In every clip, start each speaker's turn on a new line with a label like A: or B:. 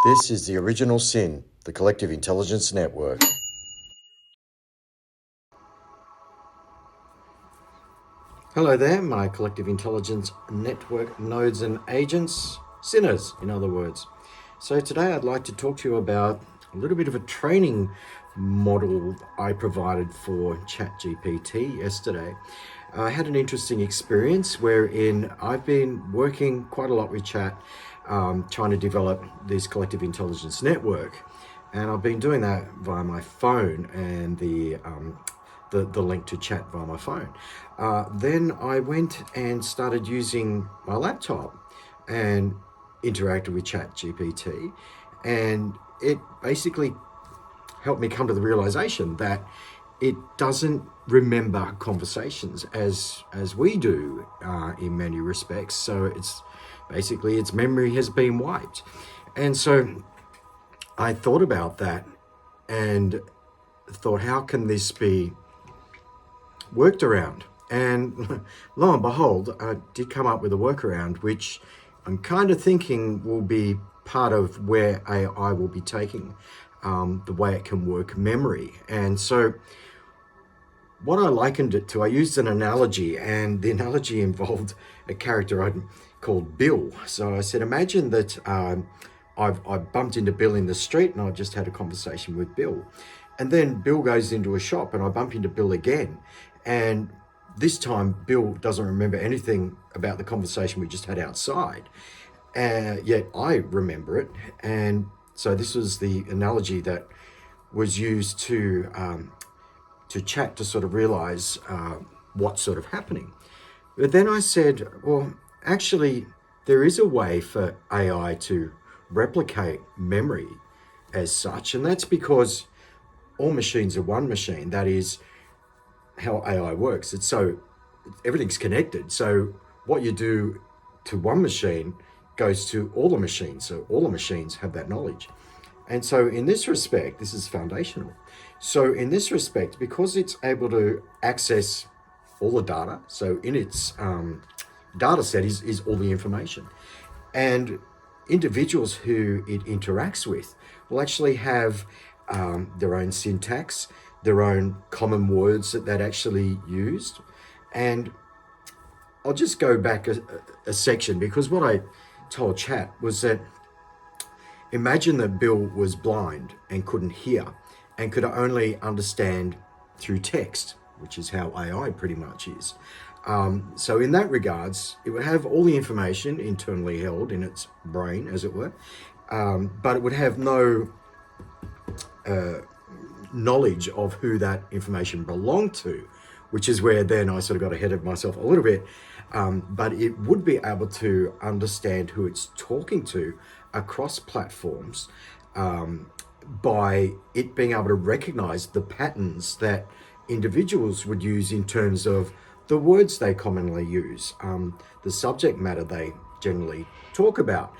A: This is the Original Sin, the Collective Intelligence Network. Hello there, my Collective Intelligence Network nodes and agents, sinners, in other words. So today I'd like to talk to you about a little bit of a training model I provided for ChatGPT yesterday. I had an interesting experience wherein I've been working quite a lot with Chat, trying to develop this collective intelligence network. And I've been doing that via my phone and the link to Chat via my phone. Then I went and started using my laptop and interacted with ChatGPT, and it basically helped me come to the realization that it doesn't remember conversations as we do in many respects. So it's basically its memory has been wiped. And so I thought about that and thought, how can this be worked around? And lo and behold, I did come up with a workaround, which I'm kind of thinking will be part of where AI will be taking the way it can work memory. And so what I likened it to, I used an analogy, and the analogy involved a character I'd called Bill. So I said, imagine that I've bumped into Bill in the street and I just had a conversation with Bill. And then Bill goes into a shop and I bump into Bill again. And this time, Bill doesn't remember anything about the conversation we just had outside. Yet I remember it. And so this was the analogy that was used to Chat to sort of realize what's sort of happening. But then I said, well, actually, there is a way for AI to replicate memory as such. And that's because all machines are one machine. That is how AI works. It's so everything's connected. So what you do to one machine goes to all the machines. So all the machines have that knowledge. And so in this respect, this is foundational. So in this respect, because it's able to access all the data, so in its data set is all the information. And individuals who it interacts with will actually have their own syntax, their own common words that actually used. And I'll just go back a section, because what I told Chat was that imagine that Bill was blind and couldn't hear and could only understand through text, which is how AI pretty much is. So in that regards, it would have all the information internally held in its brain, as it were, but it would have no knowledge of who that information belonged to, which is where then I sort of got ahead of myself a little bit. But it would be able to understand who it's talking to across platforms by it being able to recognize the patterns that individuals would use in terms of the words they commonly use, the subject matter they generally talk about,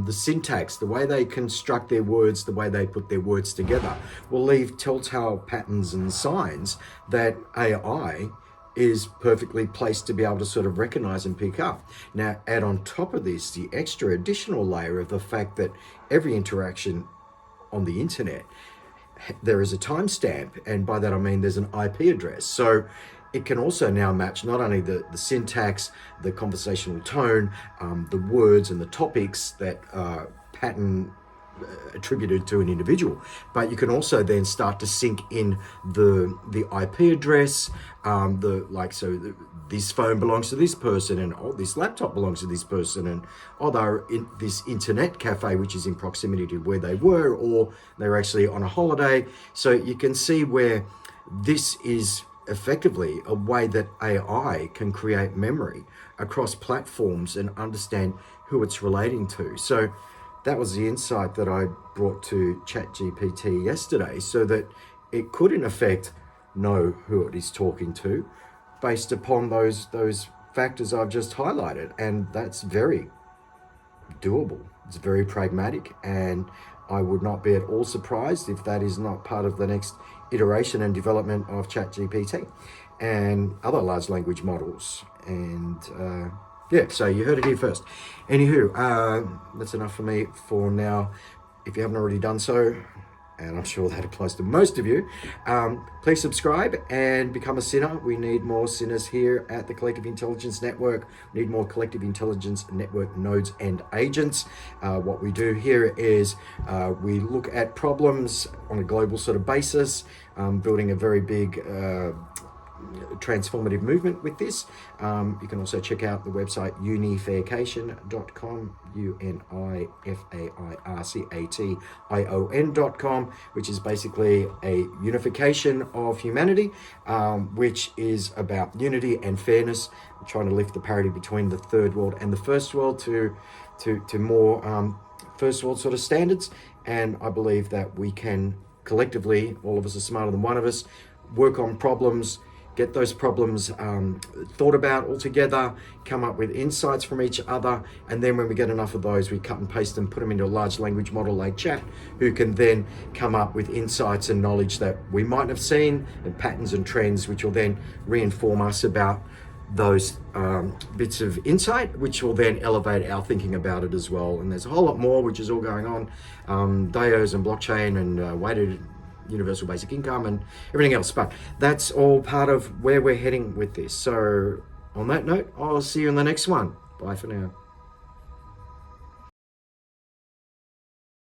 A: the syntax, the way they construct their words, the way they put their words together, will leave telltale patterns and signs that AI is perfectly placed to be able to sort of recognize and pick up. Now, add on top of this the extra additional layer of the fact that every interaction on the internet, there is a timestamp, and by that I mean there's an IP address. So it can also now match not only the syntax, the conversational tone, the words and the topics that pattern attributed to an individual, but you can also then start to sync in the IP address, this phone belongs to this person, and this laptop belongs to this person, and they're in this internet cafe which is in proximity to where they were, or they're actually on a holiday. So you can see where this is effectively a way that AI can create memory across platforms and understand who it's relating to. So that was the insight that I brought to ChatGPT yesterday, so that it could in effect know who it is talking to based upon those factors I've just highlighted. And that's very doable. It's very pragmatic, and I would not be at all surprised if that is not part of the next iteration and development of ChatGPT and other large language models. And so you heard it here first. Anywho, that's enough for me for now. if you haven't already done so, and I'm sure that applies to most of you, please subscribe and become a sinner. We need more sinners here at the Collective Intelligence Network. We need more Collective Intelligence Network nodes and agents. What we do here is we look at problems on a global sort of basis, building a very big transformative movement with this. You can also check out the website unifaircation.com, unifaircation.com, which is basically a unification of humanity, which is about unity and fairness. We're trying to lift the parity between the third world and the first world to more first world sort of standards. And I believe that we can collectively, all of us are smarter than one of us, work on problems, get those problems thought about all together, come up with insights from each other, and then when we get enough of those, we cut and paste them, put them into a large language model like chat, who can then come up with insights and knowledge that we might have seen, and patterns and trends, which will then reinform us about those bits of insight, which will then elevate our thinking about it as well. And there's a whole lot more which is all going on, DAOs and blockchain and weighted universal basic income and everything else, but that's all part of where we're heading with this. So on that note, I'll see you in the next one. Bye for now.